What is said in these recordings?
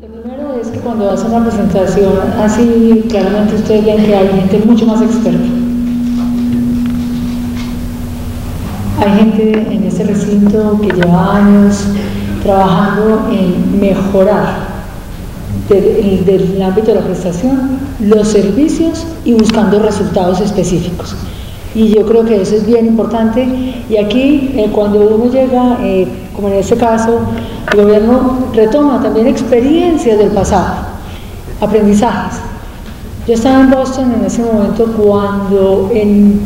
Lo primero es que cuando hacen una presentación así, claramente ustedes ven que hay gente mucho más experta. Hay gente en este recinto que lleva años trabajando en mejorar del ámbito de la prestación los servicios y buscando resultados específicos. Y yo creo que eso es bien importante. Y aquí, cuando uno llega, como en este caso, el gobierno retoma también experiencias del pasado, aprendizajes. Yo estaba en Boston en ese momento cuando el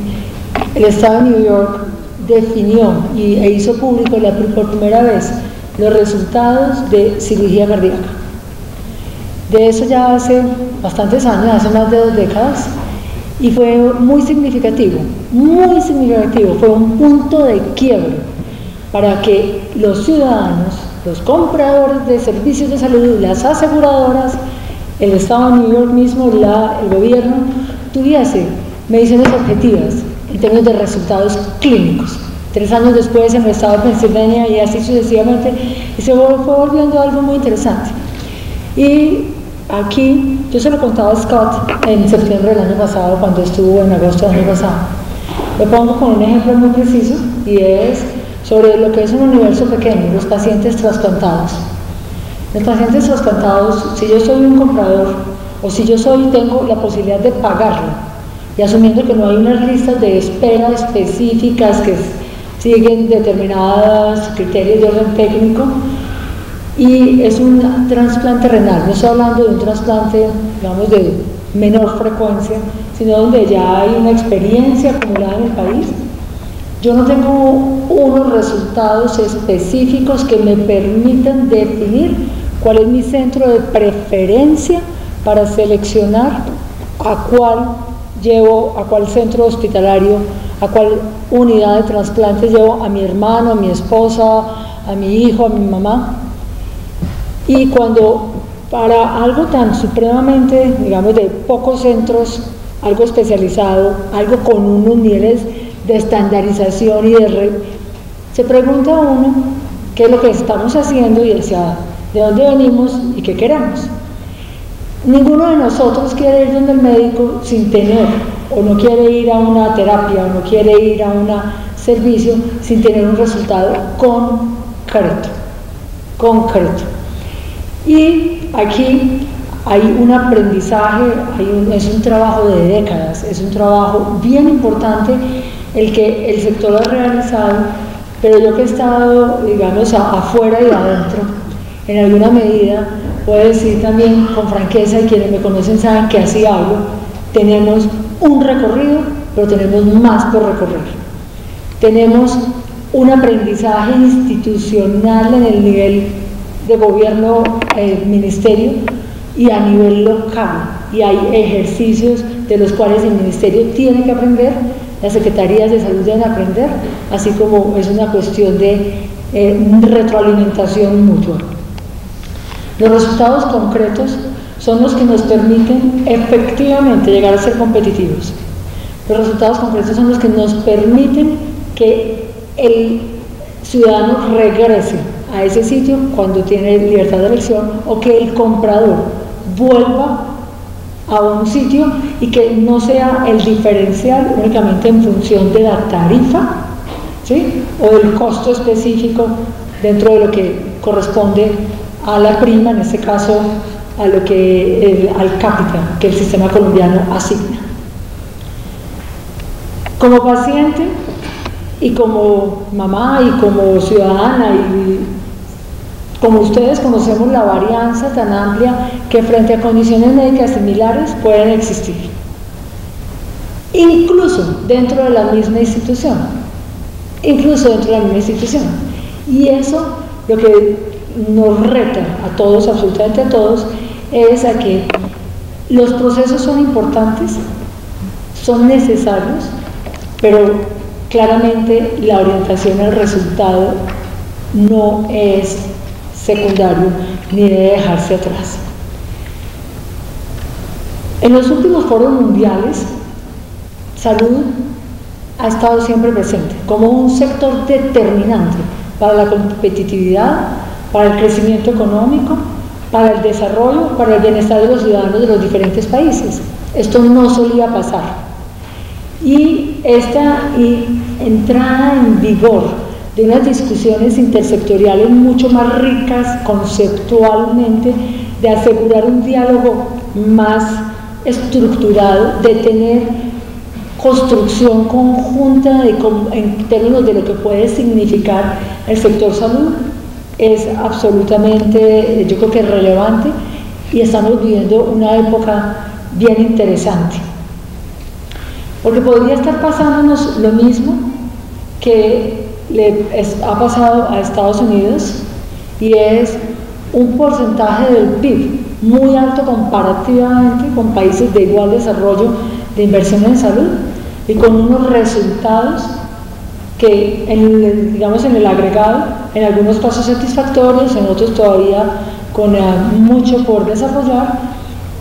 estado de New York definió e hizo público por primera vez los resultados de cirugía cardíaca. De eso ya hace bastantes años, hace más de 2 décadas, y fue muy significativo, fue un punto de quiebre para que los ciudadanos, los compradores de servicios de salud, las aseguradoras, el Estado de New York mismo, el gobierno, tuviese mediciones objetivas en términos de resultados clínicos. 3 años después en el estado de Pensilvania y así sucesivamente, y se fue volviendo algo muy interesante. Y aquí, yo se lo contaba a Scott en septiembre del año pasado, cuando estuvo en agosto del año pasado. Lo pongo con un ejemplo muy preciso, y es sobre lo que es un universo pequeño, los pacientes trasplantados. Los pacientes trasplantados, si yo soy un comprador, o si yo tengo la posibilidad de pagarlo, y asumiendo que no hay unas listas de espera específicas que siguen determinados criterios de orden técnico, y es un trasplante renal, no estoy hablando de un trasplante, digamos, de menor frecuencia, sino donde ya hay una experiencia acumulada en el país. Yo no tengo unos resultados específicos que me permitan definir cuál es mi centro de preferencia para seleccionar a cuál centro hospitalario, a cuál unidad de trasplantes llevo a mi hermano, a mi esposa, a mi hijo, a mi mamá. Y cuando para algo tan supremamente, digamos, de pocos centros, algo especializado, algo con unos niveles de estandarización y se pregunta uno qué es lo que estamos haciendo y de dónde venimos y qué queremos. Ninguno de nosotros quiere ir donde el médico sin tener, o no quiere ir a una terapia, o no quiere ir a un servicio sin tener un resultado concreto. Y aquí hay un aprendizaje, es un trabajo de décadas, es un trabajo bien importante el que el sector ha realizado, pero yo que he estado, digamos, afuera y adentro, en alguna medida, puedo decir también con franqueza, y quienes me conocen saben que así hablo, tenemos un recorrido, pero tenemos más por recorrer. Tenemos un aprendizaje institucional en el nivel de gobierno, ministerio, y a nivel local, y hay ejercicios de los cuales el ministerio tiene que aprender, las secretarías de salud deben aprender, así como es una cuestión de retroalimentación mutua. Los resultados concretos son los que nos permiten efectivamente llegar a ser competitivos. Los resultados concretos son los que nos permiten que el ciudadano regrese a ese sitio cuando tiene libertad de elección, o que el comprador vuelva a un sitio y que no sea el diferencial únicamente en función de la tarifa, ¿sí?, o del costo específico dentro de lo que corresponde a la prima, en este caso a lo que al cápita que el sistema colombiano asigna. Como paciente y como mamá y como ciudadana y como ustedes conocemos la varianza tan amplia que frente a condiciones médicas similares pueden existir, incluso dentro de la misma institución, y eso lo que nos reta a todos, absolutamente a todos, es a que los procesos son importantes, son necesarios, pero claramente la orientación al resultado no es secundario ni debe dejarse atrás. En los últimos foros mundiales, salud ha estado siempre presente como un sector determinante para la competitividad, para el crecimiento económico, para el desarrollo, para el bienestar de los ciudadanos de los diferentes países. Esto no solía pasar. Y esta entrada en vigor de unas discusiones intersectoriales mucho más ricas conceptualmente, de asegurar un diálogo más estructurado, de tener construcción conjunta en términos de lo que puede significar el sector salud, es absolutamente, yo creo que relevante, y estamos viviendo una época bien interesante, porque podría estar pasándonos lo mismo que ha pasado a Estados Unidos, y es un porcentaje del PIB muy alto comparativamente con países de igual desarrollo de inversión en salud, y con unos resultados que digamos en el agregado, en algunos casos satisfactorios, en otros todavía con mucho por desarrollar,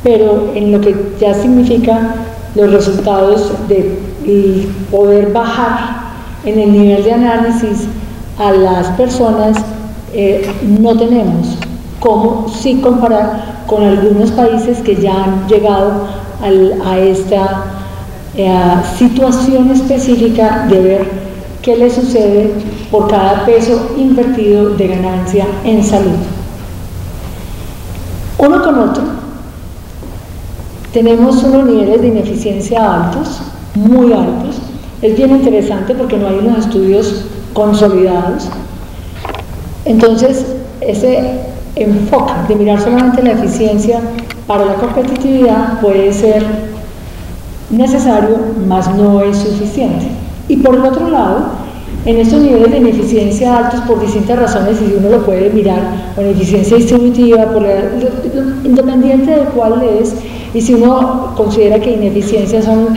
pero en lo que ya significa los resultados de poder bajar en el nivel de análisis a las personas, no tenemos cómo sí comparar con algunos países que ya han llegado a esta situación específica de ver qué le sucede por cada peso invertido de ganancia en salud. Uno con otro, tenemos unos niveles de ineficiencia altos, muy altos. Es bien interesante porque no hay unos estudios consolidados. Entonces, ese enfoque de mirar solamente la eficiencia para la competitividad puede ser necesario, mas no es suficiente. Y por el otro lado, en estos niveles de ineficiencia altos por distintas razones, y uno lo puede mirar con eficiencia distributiva, independiente de cuál es, y si uno considera que ineficiencia son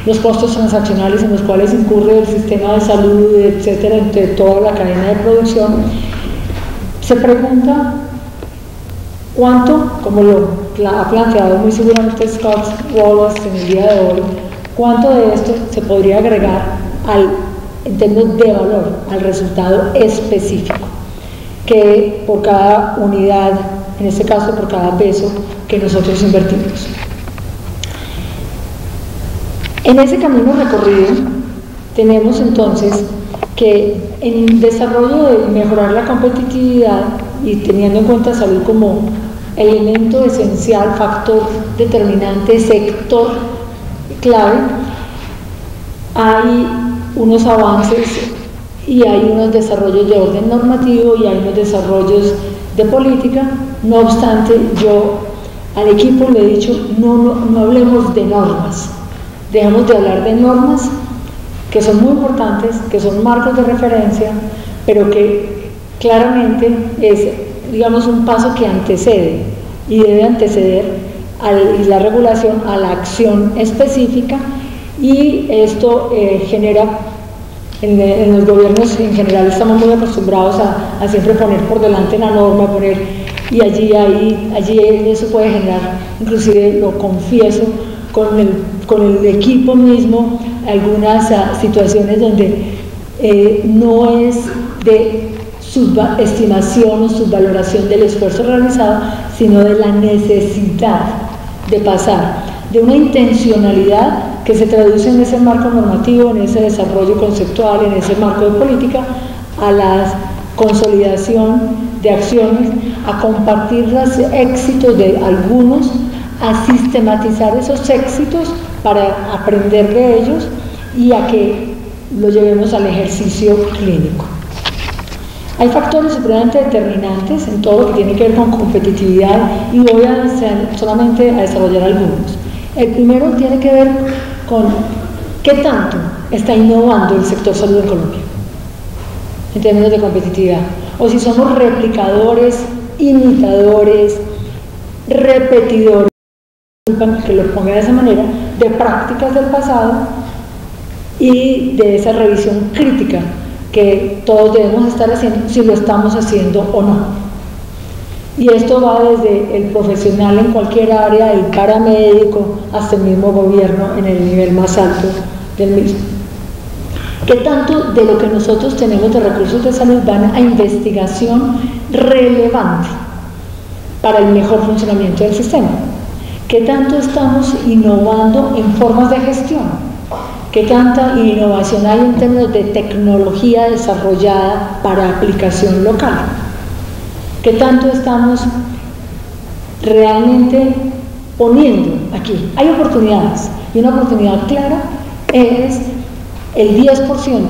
los costos transaccionales en los cuales incurre el sistema de salud, etcétera, entre toda la cadena de producción, se pregunta cuánto, como lo ha planteado muy seguramente Scott Wallace en el día de hoy, cuánto de esto se podría agregar en términos de valor al resultado específico, que por cada unidad, en este caso por cada peso que nosotros invertimos. En ese camino recorrido tenemos entonces que en el desarrollo de mejorar la competitividad y teniendo en cuenta salud como elemento esencial, factor determinante, sector clave, hay unos avances y hay unos desarrollos de orden normativo y hay unos desarrollos de política. No obstante, yo al equipo le he dicho, no hablemos de normas, dejemos de hablar de normas que son muy importantes, que son marcos de referencia, pero que claramente es, digamos, un paso que antecede y debe anteceder la regulación a la acción específica, y esto genera, en los gobiernos en general estamos muy acostumbrados a siempre poner por delante la norma, y allí eso puede generar, inclusive lo confieso, con el equipo mismo, algunas situaciones donde no es de subestimación o subvaloración del esfuerzo realizado, sino de la necesidad de pasar de una intencionalidad que se traduce en ese marco normativo, en ese desarrollo conceptual, en ese marco de política, a la consolidación de acciones, a compartir los éxitos de algunos, a sistematizar esos éxitos para aprender de ellos y a que lo llevemos al ejercicio clínico. Hay factores supremamente determinantes en todo lo que tiene que ver con competitividad, y voy solamente a desarrollar algunos. El primero tiene que ver con qué tanto está innovando el sector salud en Colombia en términos de competitividad, o si somos replicadores, imitadores, repetidores, que lo ponga de esa manera, de prácticas del pasado y de esa revisión crítica que todos debemos estar haciendo, si lo estamos haciendo o no. Y esto va desde el profesional en cualquier área, el paramédico, hasta el mismo gobierno en el nivel más alto del mismo. ¿Qué tanto de lo que nosotros tenemos de recursos de salud van a investigación relevante para el mejor funcionamiento del sistema. ¿Qué tanto estamos innovando en formas de gestión? ¿Qué tanta innovación hay en términos de tecnología desarrollada para aplicación local? ¿Qué tanto estamos realmente poniendo aquí? Hay oportunidades, y una oportunidad clara es el 10%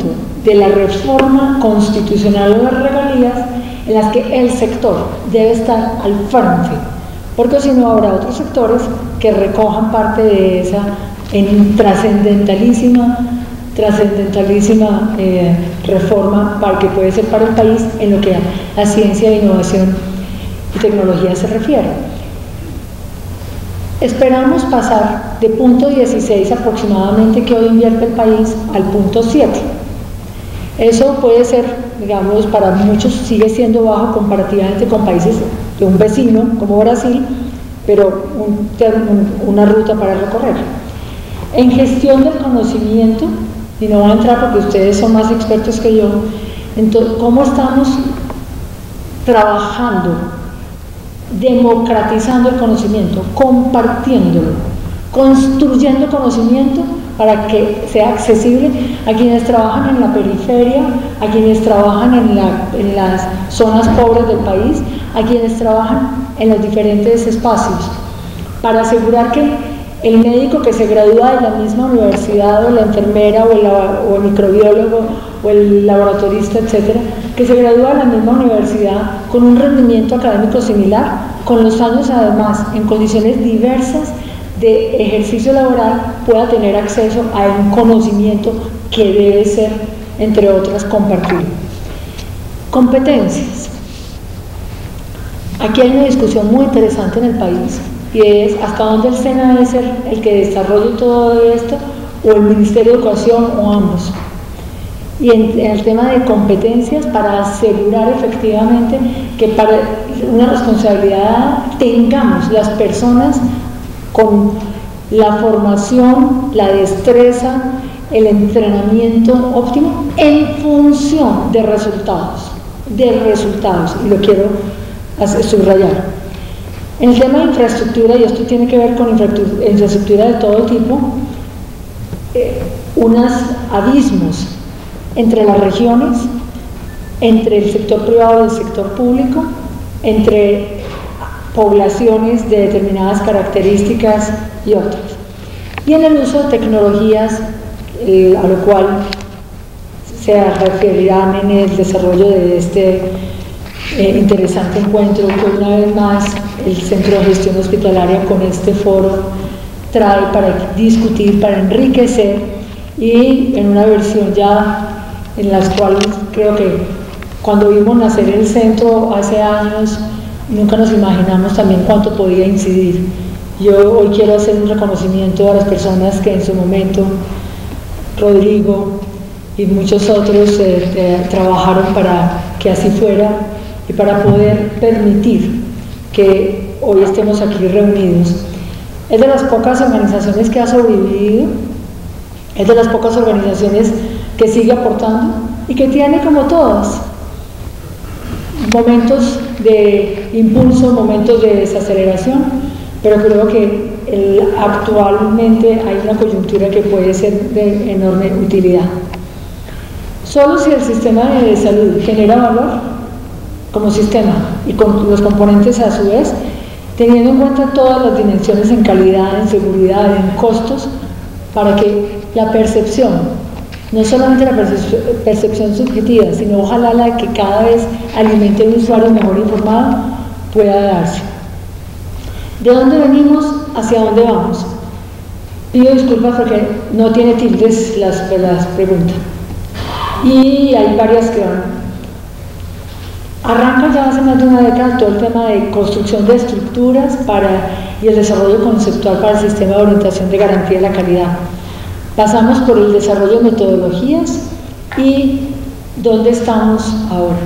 de la reforma constitucional de las regalías en las que el sector debe estar al frente, porque si no habrá otros sectores que recojan parte de esa trascendentalísima reforma para que puede ser para el país en lo que a ciencia, innovación y tecnología se refiere. Esperamos pasar de punto 16 aproximadamente que hoy invierte el país al punto 7. Eso puede ser, digamos, para muchos sigue siendo bajo comparativamente con países de un vecino como Brasil, pero una ruta para recorrer. En gestión del conocimiento, y no voy a entrar porque ustedes son más expertos que yo, entonces, ¿cómo estamos trabajando, democratizando el conocimiento, compartiéndolo, construyendo conocimiento para que sea accesible a quienes trabajan en la periferia, a quienes trabajan en las zonas pobres del país, a quienes trabajan en los diferentes espacios, para asegurar que el médico que se gradúa de la misma universidad, o la enfermera, o el microbiólogo, o el laboratorista, etcétera, que se gradúa de la misma universidad con un rendimiento académico similar, con los años además en condiciones diversas de ejercicio laboral, pueda tener acceso a un conocimiento que debe ser, entre otras, compartido. Competencias. Aquí hay una discusión muy interesante en el país, y es hasta dónde el SENA debe ser el que desarrolle todo esto, o el Ministerio de Educación, o ambos. Y en el tema de competencias, para asegurar efectivamente que para una responsabilidad tengamos las personas con la formación, la destreza, el entrenamiento óptimo en función de resultados, y lo quiero subrayar. En el tema de infraestructura, y esto tiene que ver con infraestructura de todo tipo, unos abismos entre las regiones, entre el sector privado y el sector público, entre poblaciones de determinadas características y otras. Y en el uso de tecnologías, a lo cual se referirán en el desarrollo de este interesante encuentro que una vez más el Centro de Gestión Hospitalaria con este foro trae para discutir, para enriquecer, y en una versión ya en las cuales creo que cuando vimos nacer el centro hace años nunca nos imaginamos también cuánto podía incidir. Yo hoy quiero hacer un reconocimiento a las personas que en su momento, Rodrigo y muchos otros, trabajaron para que así fuera y para poder permitir que hoy estemos aquí reunidos. Es de las pocas organizaciones que ha sobrevivido, es de las pocas organizaciones que sigue aportando y que tiene, como todas, momentos de impulso, momentos de desaceleración, pero creo que actualmente hay una coyuntura que puede ser de enorme utilidad. Solo si el sistema de salud genera valor como sistema y con los componentes a su vez, teniendo en cuenta todas las dimensiones en calidad, en seguridad, en costos, para que la percepción, no solamente la percepción subjetiva, sino ojalá la que cada vez alimente a un usuario mejor informado, pueda darse. ¿De dónde venimos? ¿Hacia dónde vamos? Pido disculpas porque no tiene tildes las preguntas. Y hay varias que van. Arranca ya hace más de una década todo el tema de construcción de estructuras y el desarrollo conceptual para el sistema de orientación de garantía de la calidad. Pasamos por el desarrollo de metodologías y ¿dónde estamos ahora?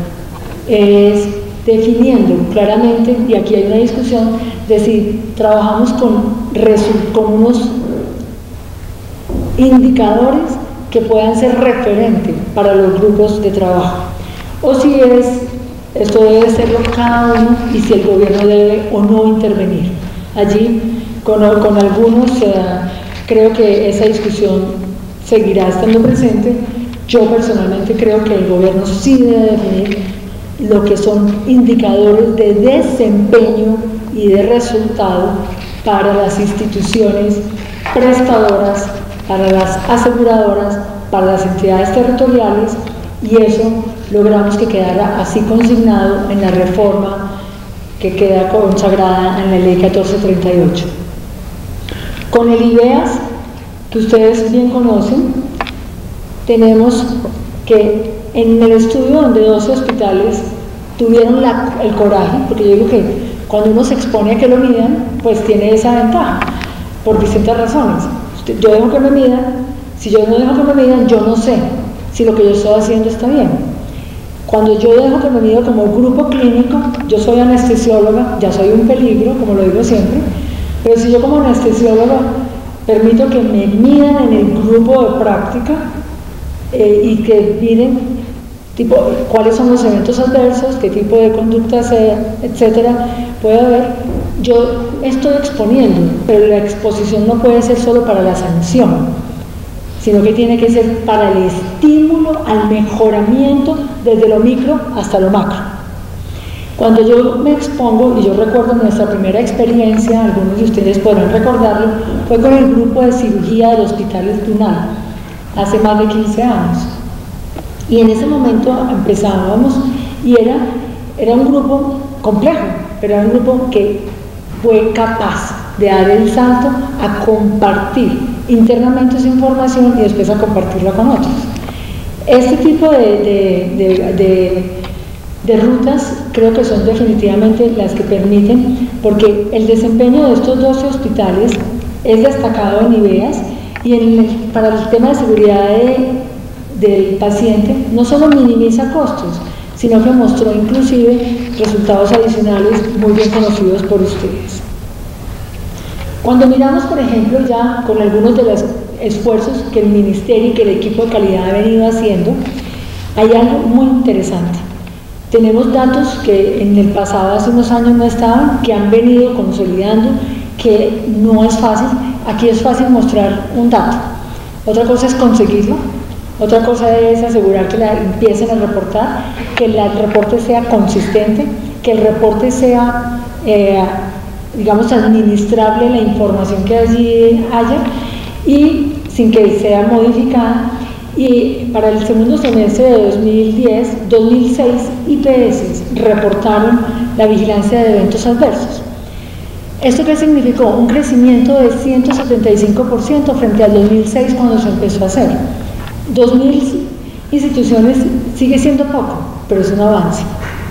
Es definiendo claramente, y aquí hay una discusión, es decir, trabajamos con unos indicadores que puedan ser referentes para los grupos de trabajo, o si es esto debe serlo cada uno y si el gobierno debe o no intervenir. Allí, con algunos, creo que esa discusión seguirá estando presente. Yo personalmente creo que el gobierno sí debe definir lo que son indicadores de desempeño y de resultado para las instituciones prestadoras, para las aseguradoras, para las entidades territoriales, y eso logramos que quedara así consignado en la reforma que queda consagrada en la ley 1438. Con el IVEAS, que ustedes bien conocen, tenemos que en el estudio donde 12 hospitales tuvieron el coraje, porque yo digo que cuando uno se expone a que lo midan, pues tiene esa ventaja, por distintas razones. Yo dejo que me midan, si yo no dejo que me midan, yo no sé si lo que yo estoy haciendo está bien. Cuando yo dejo que me midan como grupo clínico, yo soy anestesióloga, ya soy un peligro, como lo digo siempre, pero si yo como anestesióloga permito que me midan en el grupo de práctica y que miren tipo, cuáles son los eventos adversos, qué tipo de conductas, etcétera, puede haber, yo estoy exponiendo, pero la exposición no puede ser solo para la sanción, sino que tiene que ser para el estímulo al mejoramiento desde lo micro hasta lo macro. Cuando yo me expongo, y yo recuerdo nuestra primera experiencia, algunos de ustedes podrán recordarlo, fue con el grupo de cirugía del Hospital El Tunal, hace más de 15 años. Y en ese momento empezábamos, y era un grupo complejo, pero era un grupo que fue capaz de dar el salto a compartir internamente esa información y después a compartirla con otros. Este tipo de rutas creo que son definitivamente las que permiten, porque el desempeño de estos 12 hospitales es destacado en IVEAS, y para el tema de seguridad del paciente no solo minimiza costos, sino que mostró inclusive resultados adicionales muy bien conocidos por ustedes. Cuando miramos, por ejemplo, ya con algunos de los esfuerzos que el Ministerio y que el equipo de calidad ha venido haciendo, hay algo muy interesante. Tenemos datos que en el pasado, hace unos años no estaban, que han venido consolidando, que no es fácil. Aquí es fácil mostrar un dato. Otra cosa es conseguirlo. Otra cosa es asegurar que empiecen a reportar, que el reporte sea consistente, que el reporte sea, digamos, administrable la información que allí haya y sin que sea modificada. Y para el segundo semestre de 2010, 2006 IPS reportaron la vigilancia de eventos adversos. ¿Esto qué significó? Un crecimiento de 175% frente al 2006 cuando se empezó a hacer. 2000 instituciones sigue siendo poco, pero es un avance,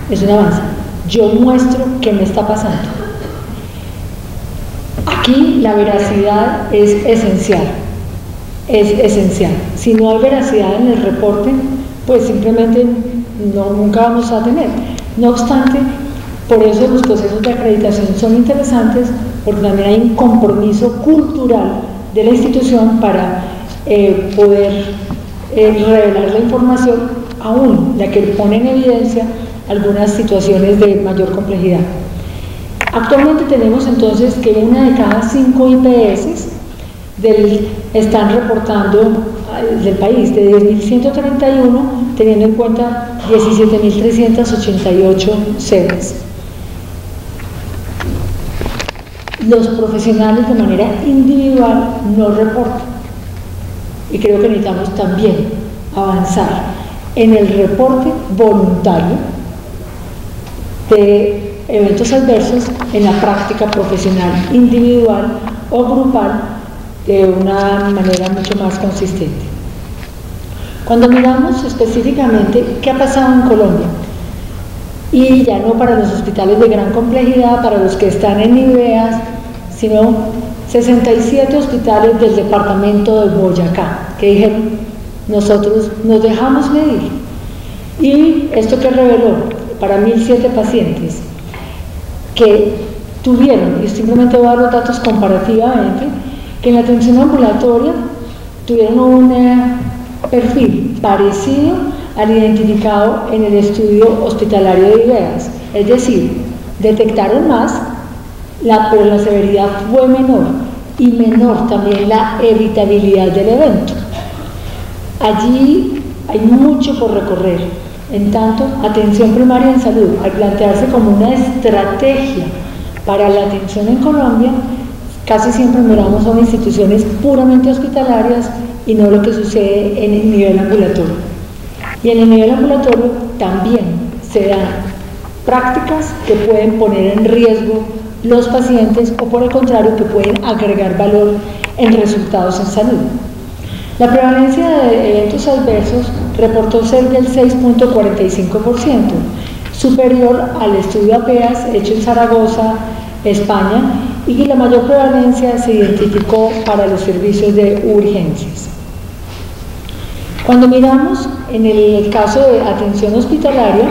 es un avance. Yo muestro qué me está pasando. Aquí la veracidad es esencial, Si no hay veracidad en el reporte, pues simplemente nunca vamos a tener. No obstante, por eso los procesos de acreditación son interesantes, porque también hay un compromiso cultural de la institución para poder revelar la información, aún la que pone en evidencia algunas situaciones de mayor complejidad. Actualmente tenemos entonces que una de cada 5 IPS están reportando del país, de 10.131, teniendo en cuenta 17.388 sedes. Los profesionales de manera individual no reportan, y creo que necesitamos también avanzar en el reporte voluntario de eventos adversos en la práctica profesional individual o grupal de una manera mucho más consistente. Cuando miramos específicamente qué ha pasado en Colombia, y ya no para los hospitales de gran complejidad, para los que están en IVEAS, sino 67 hospitales del departamento de Boyacá, que dijeron, nosotros nos dejamos medir. Y esto que reveló para 1.007 pacientes que tuvieron, y simplemente voy a dar los datos comparativamente, que en la atención ambulatoria tuvieron un perfil parecido al identificado en el estudio hospitalario de IDEAS, es decir, detectaron más, pero la severidad fue menor y menor también la evitabilidad del evento. Allí hay mucho por recorrer. En tanto, atención primaria en salud, al plantearse como una estrategia para la atención en Colombia, casi siempre miramos a instituciones puramente hospitalarias y no lo que sucede en el nivel ambulatorio. Y en el nivel ambulatorio también se dan prácticas que pueden poner en riesgo los pacientes o por el contrario que pueden agregar valor en resultados en salud. La prevalencia de eventos adversos reportó ser del 6.45%, superior al estudio APEAS hecho en Zaragoza, España, y que la mayor prevalencia se identificó para los servicios de urgencias. Cuando miramos en el caso de atención hospitalaria,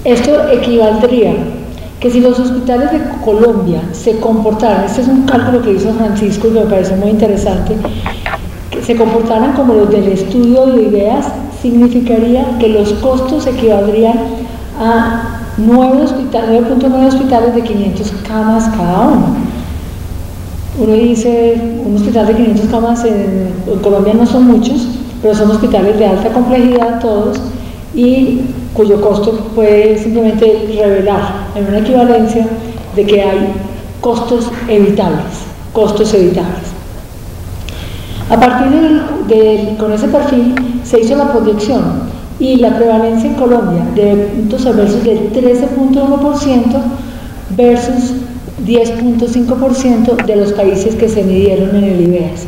esto equivaldría que si los hospitales de Colombia se comportaran, este es un cálculo que hizo Francisco y que me parece muy interesante, que se comportaran como los del estudio de IDEAS, significaría que los costos equivaldrían a 9.9 hospitales de 500 camas cada uno. Uno dice, un hospital de 500 camas en Colombia no son muchos, pero son hospitales de alta complejidad todos y cuyo costo puede simplemente revelar en una equivalencia de que hay costos evitables, A partir con ese perfil se hizo la proyección y la prevalencia en Colombia de eventos adversos del 13.1% versus 10.5% de los países que se midieron en el IDEAS.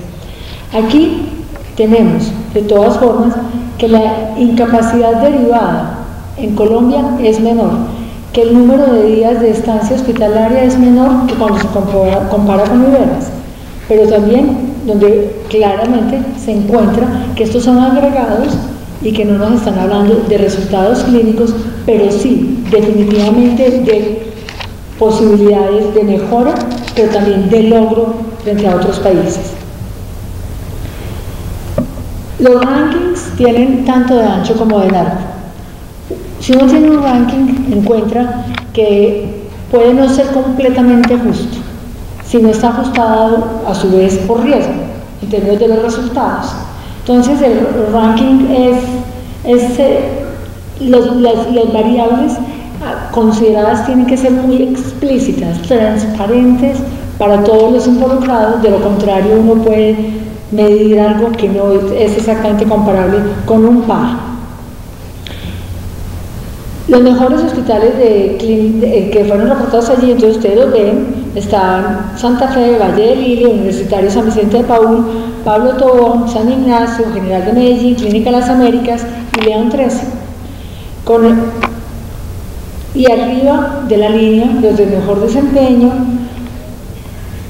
Aquí tenemos, de todas formas, que la incapacidad derivada en Colombia es menor, que el número de días de estancia hospitalaria es menor que cuando se compara con IDEAS, pero también donde claramente se encuentra que estos son agregados y que no nos están hablando de resultados clínicos, pero sí definitivamente de posibilidades de mejora, pero también de logro frente a otros países. Los rankings tienen tanto de ancho como de largo. Si uno tiene un ranking, encuentra que puede no ser completamente justo, si no está ajustado a su vez por riesgo, en términos de los resultados. Entonces el ranking las variables consideradas tienen que ser muy explícitas, transparentes para todos los involucrados, de lo contrario uno puede medir algo que no es exactamente comparable con un par. Los mejores hospitales que fueron reportados allí, entonces ustedes los ven, están Santa Fe, Valle del Lili, Universitario San Vicente de Paúl, Pablo Tobón, San Ignacio, General de Medellín, Clínica Las Américas y León 13. Y arriba de la línea, los de mejor desempeño.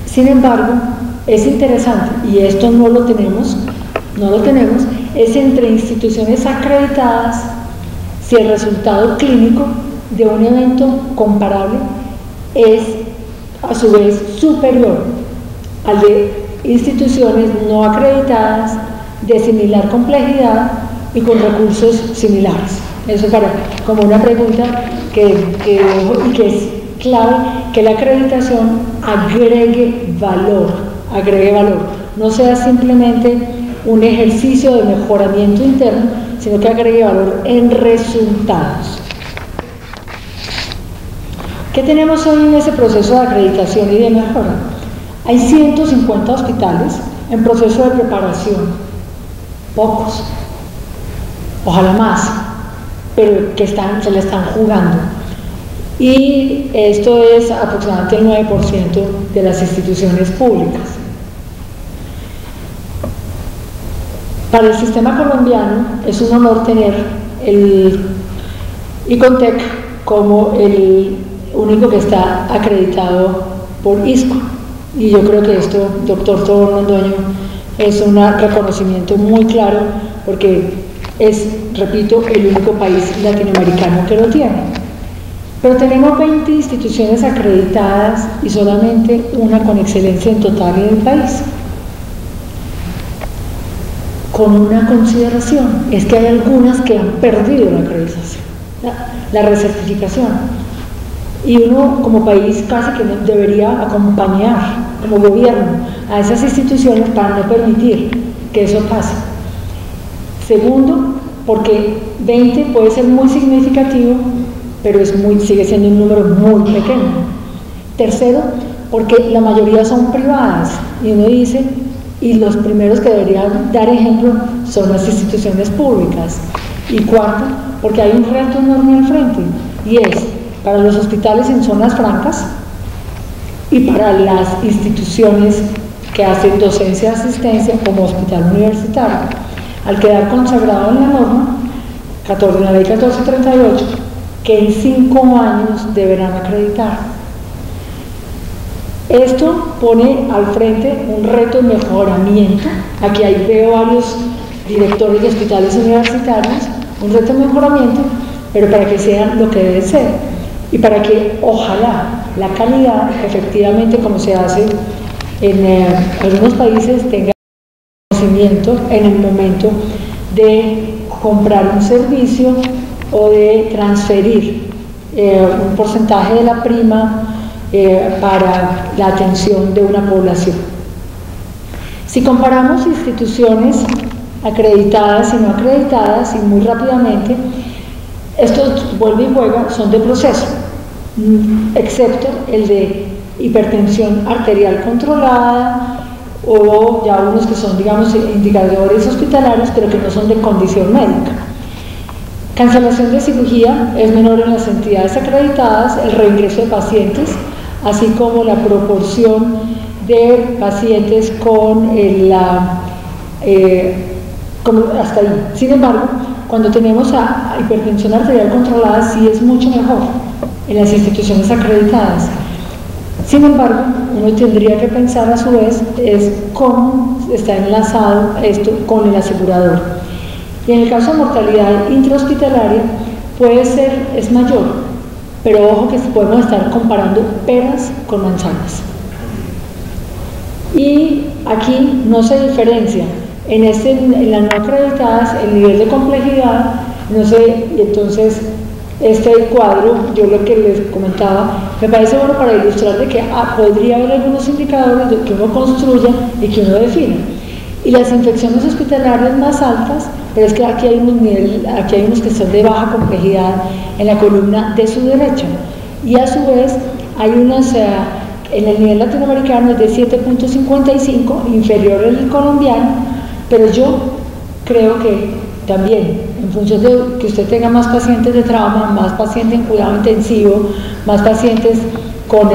Sin embargo, es interesante, y esto no lo tenemos, es entre instituciones acreditadas si el resultado clínico de un evento comparable es a su vez superior al de instituciones no acreditadas de similar complejidad y con recursos similares. Eso como una pregunta que es clave, que la acreditación agregue valor, no sea simplemente un ejercicio de mejoramiento interno, sino que agregue valor en resultados. ¿Qué tenemos hoy en ese proceso de acreditación y de mejora? Hay 150 hospitales en proceso de preparación, pocos, ojalá más, pero que se la están jugando. Y esto es aproximadamente el 9% de las instituciones públicas. Para el sistema colombiano es un honor tener el ICONTEC como el único que está acreditado por ISCO. Y yo creo que esto, doctor Tobón Londoño, es un reconocimiento muy claro porque es, repito, el único país latinoamericano que lo tiene. Pero tenemos 20 instituciones acreditadas y solamente una con excelencia en total en el país. con una consideración, es que hay algunas que han perdido la acreditación, la recertificación, y uno como país casi que debería acompañar como gobierno a esas instituciones para no permitir que eso pase. Segundo, porque 20 puede ser muy significativo, pero sigue siendo un número muy pequeño. Tercero, porque la mayoría son privadas, y uno dice, y los primeros que deberían dar ejemplo son las instituciones públicas. Y cuarto, porque hay un reto enorme al frente, y es para los hospitales en zonas francas y para las instituciones que hacen docencia de asistencia como hospital universitario, al quedar consagrado en la norma la ley 1438, que en 5 años deberán acreditar. Esto pone al frente un reto de mejoramiento. Aquí veo varios directores de hospitales universitarios, un reto de mejoramiento, pero para que sean lo que deben ser y para que ojalá la calidad, efectivamente como se hace en algunos países, tenga conocimiento en el momento de comprar un servicio o de transferir un porcentaje de la prima para la atención de una población. Si comparamos instituciones acreditadas y no acreditadas, y muy rápidamente, estos vuelve y juega, son de proceso, excepto el de hipertensión arterial controlada, o ya unos que son, digamos, indicadores hospitalarios, pero que no son de condición médica. Cancelación de cirugía es menor en las entidades acreditadas, el reingreso de pacientes, así como la proporción de pacientes con hasta ahí. Sin embargo, cuando tenemos a hipertensión arterial controlada, sí es mucho mejor en las instituciones acreditadas. Sin embargo, uno tendría que pensar a su vez es cómo está enlazado esto con el asegurador. Y en el caso de mortalidad intrahospitalaria es mayor, pero ojo que podemos estar comparando peras con manzanas. Y aquí no se diferencia en las no acreditadas el nivel de complejidad, no sé, y entonces este cuadro, yo lo que les comentaba, me parece bueno para ilustrar de que podría haber algunos indicadores de que uno construya y que uno defina. Y las infecciones hospitalarias más altas, pero es que aquí hay unos que son de baja complejidad en la columna de su derecha, y a su vez hay unas en el nivel latinoamericano es de 7.55, inferior al colombiano, pero yo creo que también, en función de que usted tenga más pacientes de trauma, más pacientes en cuidado intensivo, más pacientes con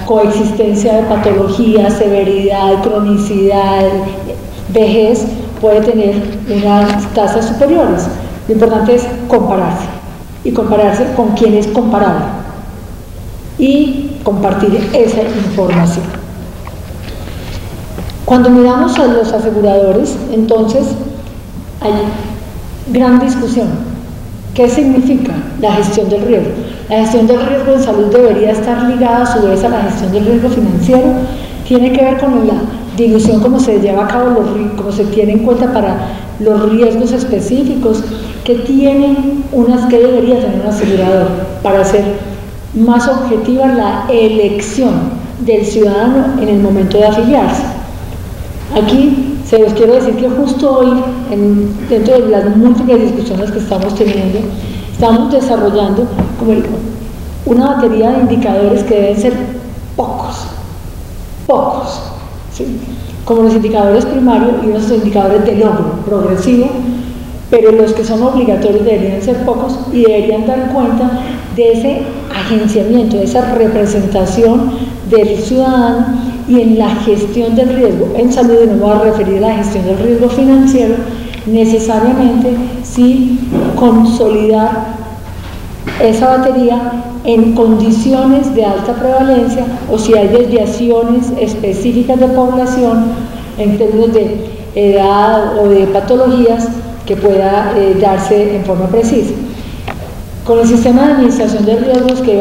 coexistencia de patologías, severidad, cronicidad, vejez, puede tener unas tasas superiores. Lo importante es compararse, y compararse con quien es comparable, y compartir esa información. Cuando miramos a los aseguradores, entonces hay gran discusión. ¿Qué significa la gestión del riesgo? La gestión del riesgo en salud debería estar ligada a su vez a la gestión del riesgo financiero. Tiene que ver con la dilución, cómo se lleva a cabo, cómo se tiene en cuenta para los riesgos específicos que debería tener un asegurador para hacer más objetiva la elección del ciudadano en el momento de afiliarse. Aquí se los quiero decir que justo hoy, dentro de las múltiples discusiones que estamos teniendo, estamos desarrollando una batería de indicadores que deben ser pocos, ¿sí? Como los indicadores primarios y los indicadores de logro progresivo, pero los que son obligatorios deberían ser pocos y deberían dar cuenta de ese agenciamiento, de esa representación del ciudadano y en la gestión del riesgo. En salud, no me voy a referir a la gestión del riesgo financiero, necesariamente sí consolidar esa batería en condiciones de alta prevalencia, o si hay desviaciones específicas de población en términos de edad o de patologías que pueda darse en forma precisa. Con el sistema de administración de riesgos, que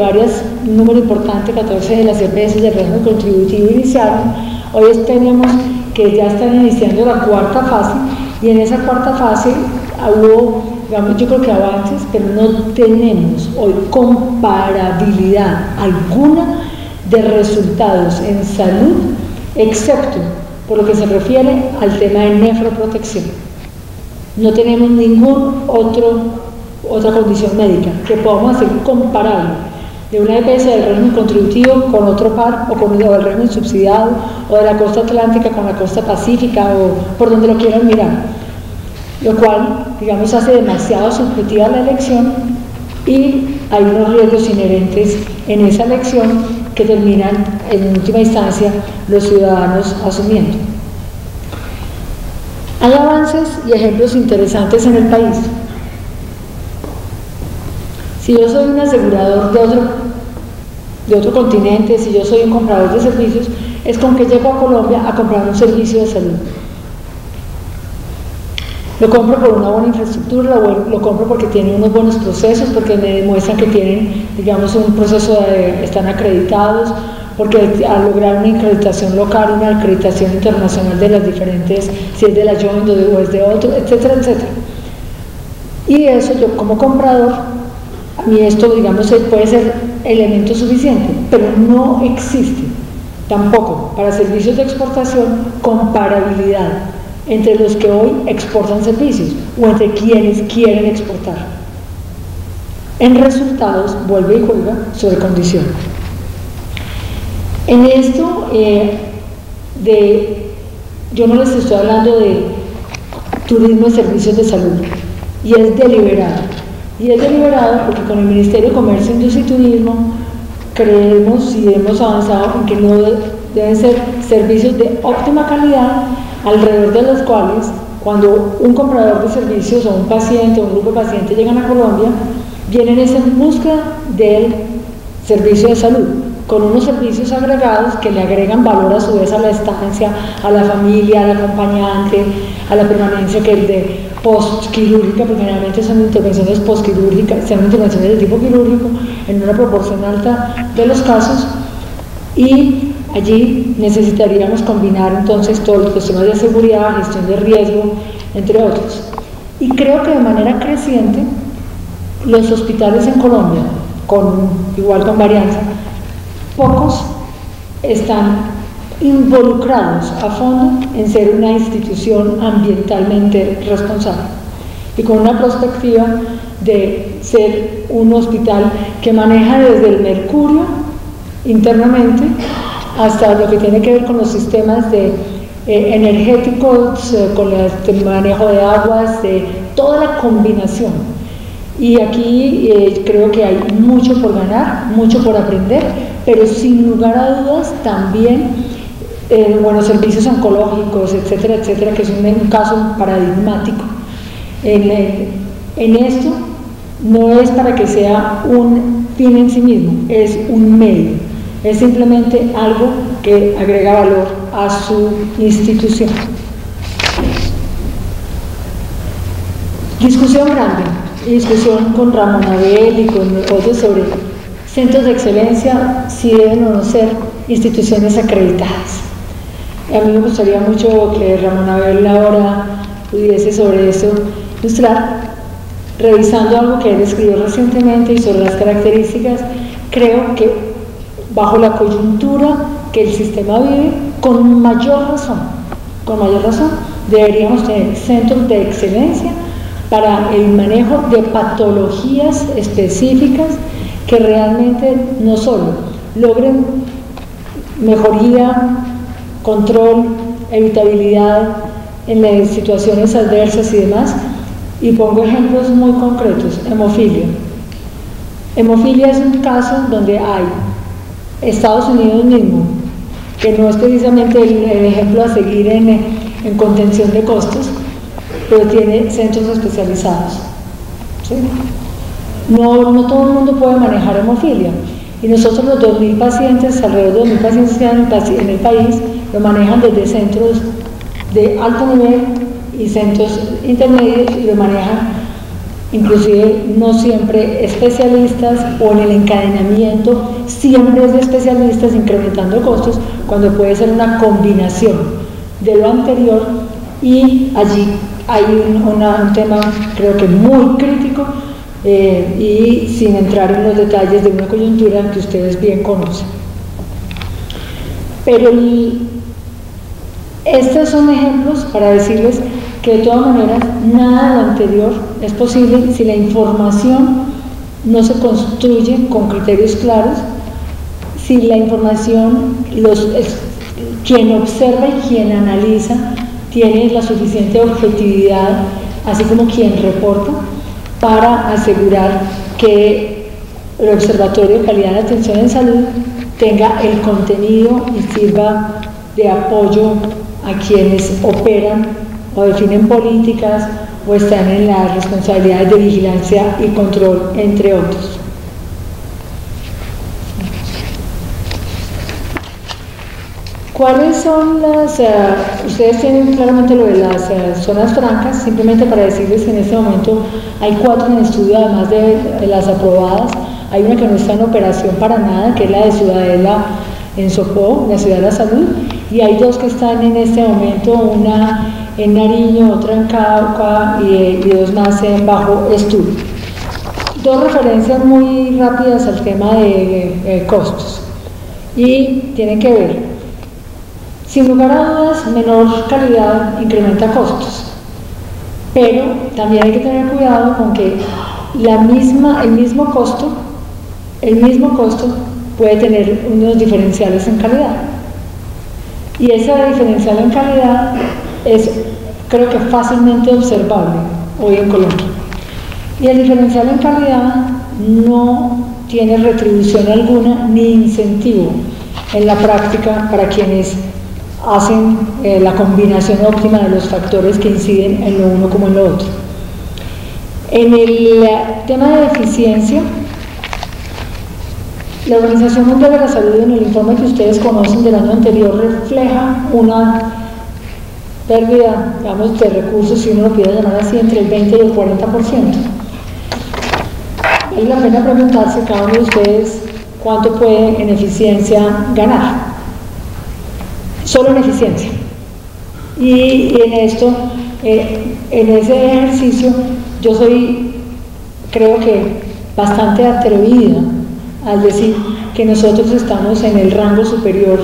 un número importante, 14 de las EPS de riesgo contributivo iniciaron, hoy tenemos que ya están iniciando la cuarta fase, Y en esa cuarta fase hubo, digamos, yo creo que avances, pero no tenemos hoy comparabilidad alguna de resultados en salud, excepto por lo que se refiere al tema de nefroprotección. No tenemos otra condición médica que podamos hacer comparable de una EPS del régimen contributivo con otro par o con el régimen subsidiado o de la costa atlántica con la costa pacífica o por donde lo quieran mirar, lo cual, digamos, hace demasiado subjetiva la elección y hay unos riesgos inherentes en esa elección que terminan en última instancia los ciudadanos asumiendo. Hay avances y ejemplos interesantes en el país. Si yo soy un asegurador de otro continente, si yo soy un comprador de servicios, es con que llego a Colombia a comprar un servicio de salud. Lo compro por una buena infraestructura, lo compro porque tiene unos buenos procesos, porque me demuestran que tienen, digamos, un proceso están acreditados, porque al lograr una acreditación local, una acreditación internacional de las diferentes, si es de la Joint o es de otro, etcétera, etcétera. Y eso yo como comprador, a mí esto, digamos, puede ser elemento suficiente, pero no existe tampoco para servicios de exportación comparabilidad entre los que hoy exportan servicios o entre quienes quieren exportar. En resultados, vuelve y juega sobre condición. En esto, yo no les estoy hablando de turismo y servicios de salud, y es deliberado. Y es deliberado porque con el Ministerio de Comercio, Industria y Turismo creemos y hemos avanzado en que no deben ser servicios de óptima calidad, alrededor de los cuales, cuando un comprador de servicios o un paciente o un grupo de pacientes llegan a Colombia, vienen en busca del servicio de salud, con unos servicios agregados que le agregan valor a su vez a la estancia, a la familia, al acompañante, a la permanencia que es de postquirúrgica, porque generalmente son intervenciones postquirúrgicas, son intervenciones de tipo quirúrgico en una proporción alta de los casos, y allí necesitaríamos combinar entonces todos los temas de seguridad, gestión de riesgo, entre otros. Y creo que de manera creciente los hospitales en Colombia, igual con varianza, pocos están involucrados a fondo en ser una institución ambientalmente responsable y con una perspectiva de ser un hospital que maneja desde el mercurio internamente hasta lo que tiene que ver con los sistemas energéticos, con el manejo de aguas, de toda la combinación. Y aquí creo que hay mucho por ganar, mucho por aprender, pero sin lugar a dudas también buenos servicios oncológicos, etcétera, etcétera, que es un caso paradigmático. En esto no es para que sea un fin en sí mismo, es un medio, es simplemente algo que agrega valor a su institución. Discusión grande, discusión con Ramón Abel y con otros sobre centros de excelencia, si deben o no ser instituciones acreditadas. A mí me gustaría mucho que Ramón Abel ahora pudiese sobre eso ilustrar, revisando algo que él escribió recientemente y sobre las características. Creo que bajo la coyuntura que el sistema vive, con mayor razón, deberíamos tener centros de excelencia para el manejo de patologías específicas que realmente no solo logren mejoría, control, evitabilidad en las situaciones adversas y demás. Y pongo ejemplos muy concretos. Hemofilia. Hemofilia es un caso donde hay Estados Unidos mismo, que no es precisamente el ejemplo a seguir en contención de costos, pero tiene centros especializados, ¿sí? No todo el mundo puede manejar hemofilia, y nosotros los 2.000 pacientes, alrededor de 2.000 pacientes en el país, lo manejan desde centros de alto nivel y centros intermedios, y lo manejan inclusive no siempre especialistas, o en el encadenamiento siempre es de especialistas incrementando costos, cuando puede ser una combinación de lo anterior, y allí hay un tema creo que muy crítico y sin entrar en los detalles de una coyuntura que ustedes bien conocen. Pero estos son ejemplos para decirles que de todas maneras nada de lo anterior es posible si la información no se construye con criterios claros, si la información, quien observa y quien analiza tiene la suficiente objetividad, así como quien reporta, para asegurar que el Observatorio de Calidad de Atención en Salud tenga el contenido y sirva de apoyo a quienes operan o definen políticas o están en las responsabilidades de vigilancia y control, entre otros. ¿Cuáles son las, ustedes tienen claramente lo de las zonas francas, simplemente para decirles que en este momento hay 4 en estudio, además de las aprobadas, hay una que no está en operación para nada, que es la de Ciudadela en Sopó, la Ciudad de la Salud, y hay 2 que están en este momento, una en Nariño, otra en Cauca y 2 más en bajo estudio. 2 referencias muy rápidas al tema de costos, y tienen que ver. Sin lugar a dudas, menor calidad incrementa costos, pero también hay que tener cuidado con que el mismo costo puede tener unos diferenciales en calidad, y esa diferencial en calidad es, creo que fácilmente observable hoy en Colombia, y el diferencial en calidad no tiene retribución alguna ni incentivo en la práctica para quienes hacen la combinación óptima de los factores que inciden en lo uno como en lo otro. En el tema de eficiencia, la Organización Mundial de la Salud, en el informe que ustedes conocen del año anterior, refleja una pérdida, digamos, de recursos, si uno lo quiere llamar así, entre el 20 y el 40%. Vale la pena preguntarse cada uno de ustedes cuánto puede en eficiencia ganar. Solo en eficiencia. Y en esto, en ese ejercicio, yo creo que bastante atrevida al decir que nosotros estamos en el rango superior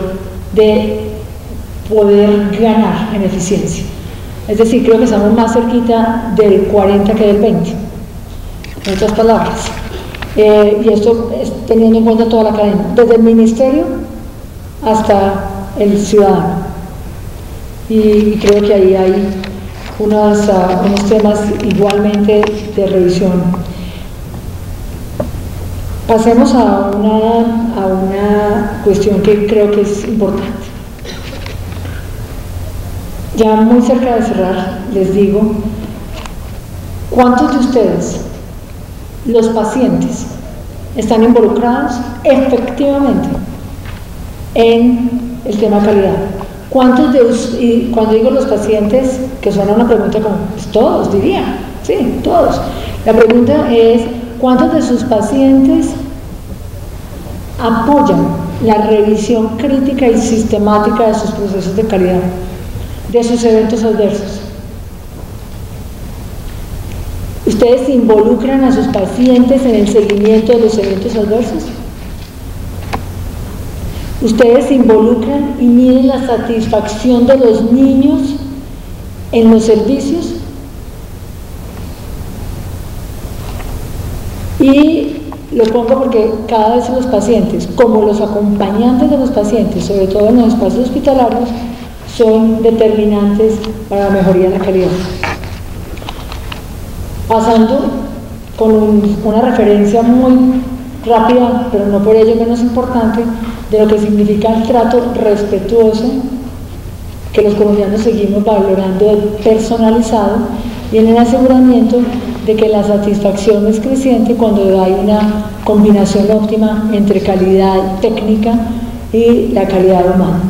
de poder ganar en eficiencia. Es decir, creo que estamos más cerquita del 40 que del 20, en otras palabras. Y esto es teniendo en cuenta toda la cadena, desde el ministerio hasta el ciudadano, y creo que ahí hay unos temas igualmente de revisión. Pasemos a una cuestión que creo que es importante. Ya muy cerca de cerrar, les digo, ¿cuántos de ustedes, los pacientes, están involucrados efectivamente en el tema calidad? ¿Cuántos y cuando digo los pacientes, que suena una pregunta como, pues todos, diría, sí, todos. La pregunta es, ¿cuántos de sus pacientes apoyan la revisión crítica y sistemática de sus procesos de calidad, de sus eventos adversos? ¿Ustedes involucran a sus pacientes en el seguimiento de los eventos adversos? ¿Ustedes se involucran y miden la satisfacción de los niños en los servicios? Y lo pongo porque cada vez los pacientes, como los acompañantes de los pacientes, sobre todo en los espacios hospitalarios, son determinantes para la mejoría de la calidad. Pasando con una referencia muy rápida, pero no por ello menos importante, de lo que significa el trato respetuoso que los colombianos seguimos valorando, personalizado, y en el aseguramiento de que la satisfacción es creciente cuando hay una combinación óptima entre calidad técnica y la calidad humana.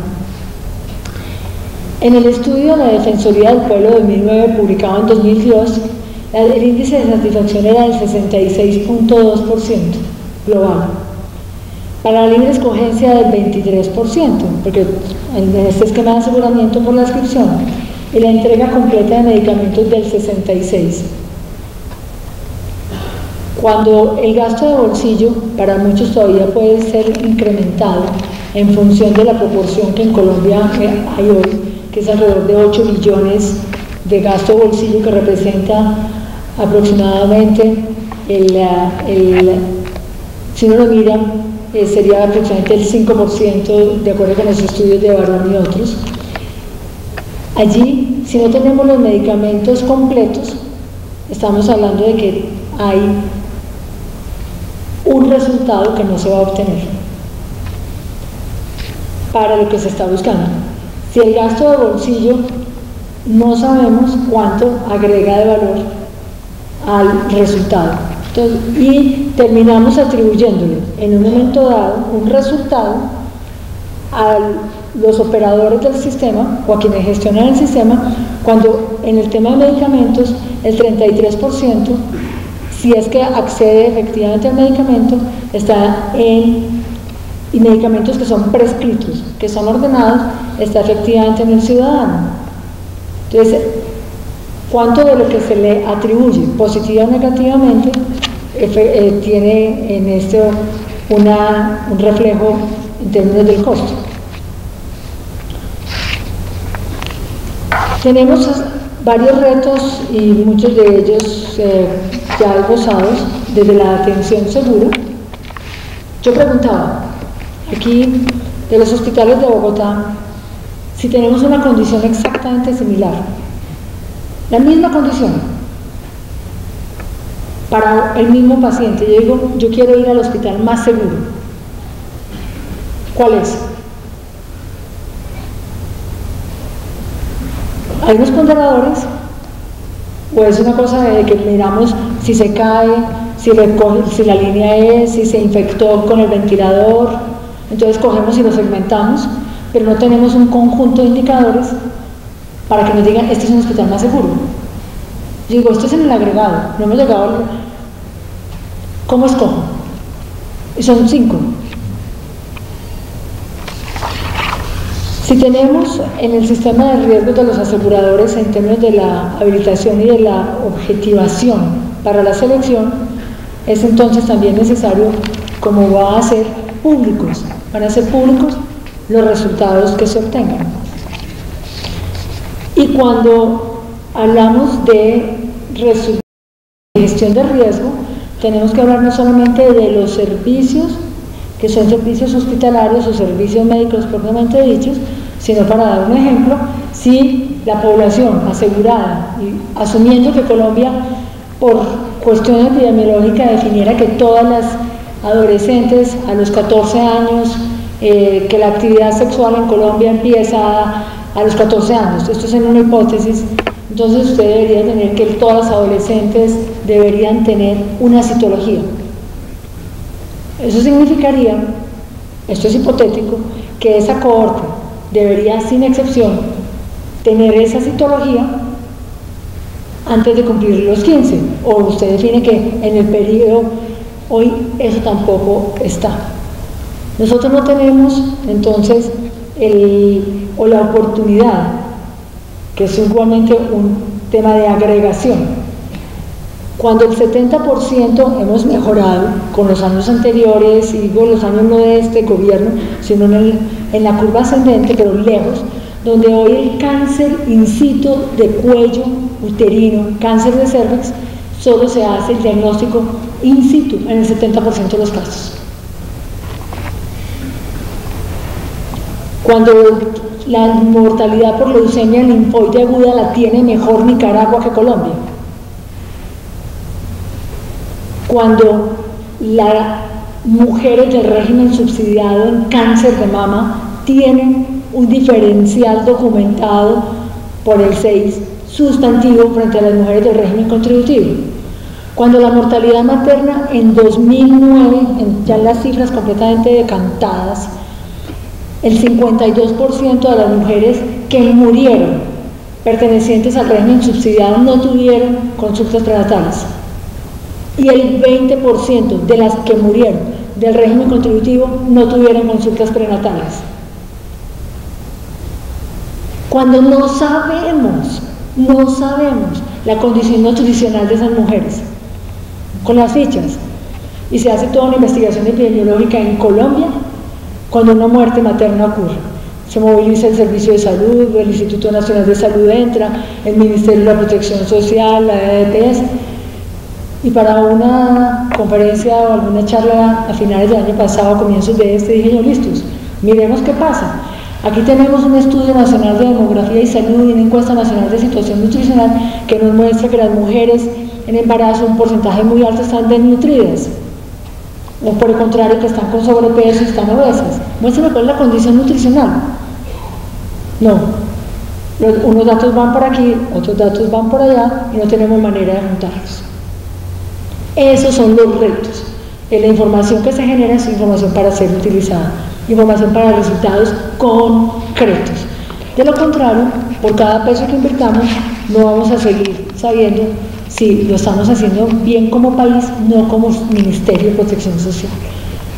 En el estudio de la Defensoría del Pueblo de 2009, publicado en 2002, el índice de satisfacción era del 66.2% global. Para la libre escogencia del 23%, porque en este esquema de aseguramiento por la inscripción, y la entrega completa de medicamentos del 66%. Cuando el gasto de bolsillo para muchos todavía puede ser incrementado en función de la proporción que en Colombia hay hoy, que es alrededor de 8 billones de gasto de bolsillo, que representa aproximadamente si uno lo mira, sería aproximadamente el 5%, de acuerdo con los estudios de Barón y otros. Allí, si no tenemos los medicamentos completos, estamos hablando de que hay un resultado que no se va a obtener para lo que se está buscando. Si el gasto de bolsillo no sabemos cuánto agrega de valor al resultado, entonces, y terminamos atribuyéndole en un momento dado un resultado a los operadores del sistema o a quienes gestionan el sistema, cuando en el tema de medicamentos el 33%, si es que accede efectivamente al medicamento, está y medicamentos que son prescritos, que son ordenados, está efectivamente en el ciudadano. Entonces, ¿cuánto de lo que se le atribuye, positiva o negativamente, tiene en esto un reflejo en términos del costo? Tenemos varios retos y muchos de ellos ya esbozados desde la atención segura. Yo preguntaba aquí de los hospitales de Bogotá si tenemos una condición exactamente similar, la misma condición para el mismo paciente. Yo digo, yo quiero ir al hospital más seguro. ¿Cuál es? ¿Hay unos ponderadores? ¿O es una cosa de que miramos si se cae, si la línea es, si se infectó con el ventilador? Entonces cogemos y lo segmentamos, pero no tenemos un conjunto de indicadores para que nos digan, este es un hospital más seguro. Yo digo, esto es en el agregado, no hemos llegado al... ¿Cómo escojo? Y son 5. Si tenemos en el sistema de riesgos de los aseguradores en términos de la habilitación y de la objetivación para la selección, es entonces también necesario, como va a ser públicos, van a ser públicos los resultados que se obtengan. Y cuando hablamos de gestión de riesgo, tenemos que hablar no solamente de los servicios, que son servicios hospitalarios o servicios médicos propiamente dichos, sino, para dar un ejemplo, si la población asegurada, y asumiendo que Colombia por cuestión epidemiológica definiera que todas las adolescentes a los 14 años, que la actividad sexual en Colombia empieza a los 14 años, esto es en una hipótesis, entonces usted debería tener que todas las adolescentes deberían tener una citología. Eso significaría, esto es hipotético, que esa cohorte debería, sin excepción, tener esa citología antes de cumplir los 15, o usted define que en el periodo, hoy eso tampoco está. Nosotros no tenemos entonces la oportunidad, que es igualmente un tema de agregación. Cuando el 70% hemos mejorado con los años anteriores, y digo los años no de este gobierno, sino en la curva ascendente, pero lejos, donde hoy el cáncer in situ de cuello uterino, cáncer de cervix, solo se hace el diagnóstico in situ en el 70% de los casos. Cuando la mortalidad por leucemia linfoide aguda la tiene mejor Nicaragua que Colombia. Cuando las mujeres del régimen subsidiado en cáncer de mama tienen un diferencial documentado por el 6 sustantivo frente a las mujeres del régimen contributivo. Cuando la mortalidad materna en 2009, ya las cifras completamente decantadas, el 52% de las mujeres que murieron pertenecientes al régimen subsidiado no tuvieron consultas prenatales, y el 20% de las que murieron del régimen contributivo no tuvieron consultas prenatales. cuando no sabemos la condición nutricional de esas mujeres, con las fichas, y se hace toda una investigación epidemiológica en Colombia cuando una muerte materna ocurre. Se moviliza el Servicio de Salud, el Instituto Nacional de Salud entra, el Ministerio de la Protección Social, la EDPS, y para una conferencia o alguna charla a finales del año pasado, a comienzos de dije yo, listos, miremos qué pasa. Aquí tenemos un estudio nacional de demografía y salud y una encuesta nacional de situación nutricional que nos muestra que las mujeres en embarazo, un porcentaje muy alto, están desnutridas, o por el contrario, que están con sobrepeso y están obesas. Muéstrame cuál es la condición nutricional. No, unos datos van por aquí, otros datos van por allá y no tenemos manera de juntarlos. Esos son los retos. La información que se genera es información para ser utilizada, información para resultados concretos. De lo contrario, por cada peso que invirtamos, no vamos a seguir sabiendo si lo estamos haciendo bien como país, no como Ministerio de Protección Social,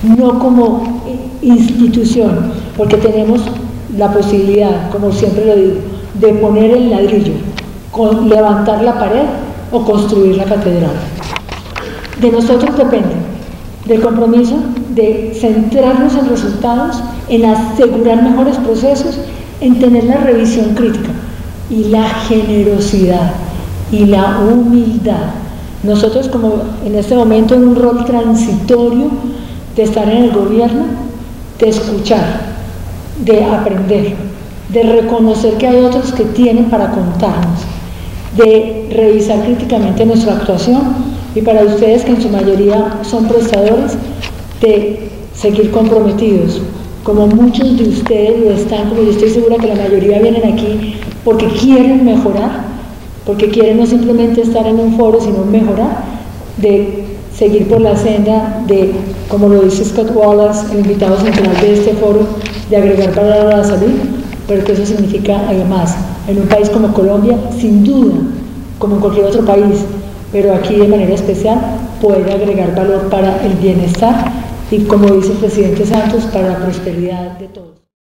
no como institución, porque tenemos la posibilidad, como siempre lo digo, de poner el ladrillo, levantar la pared o construir la catedral. De nosotros depende del compromiso de centrarnos en resultados, en asegurar mejores procesos, en tener la revisión crítica y la generosidad y la humildad. Nosotros, como en este momento en un rol transitorio de estar en el gobierno, de escuchar, de aprender, de reconocer que hay otros que tienen para contarnos, de revisar críticamente nuestra actuación, y para ustedes, que en su mayoría son prestadores, de seguir comprometidos, como muchos de ustedes lo están, como yo estoy segura que la mayoría vienen aquí porque quieren mejorar, porque quieren no simplemente estar en un foro, sino mejorar, de seguir por la senda de, como lo dice Scott Wallace, el invitado central de este foro, de agregar valor a la salud, pero que eso significa además, en un país como Colombia, sin duda, como en cualquier otro país, pero aquí de manera especial, puede agregar valor para el bienestar y, como dice el presidente Santos, para la prosperidad de todos.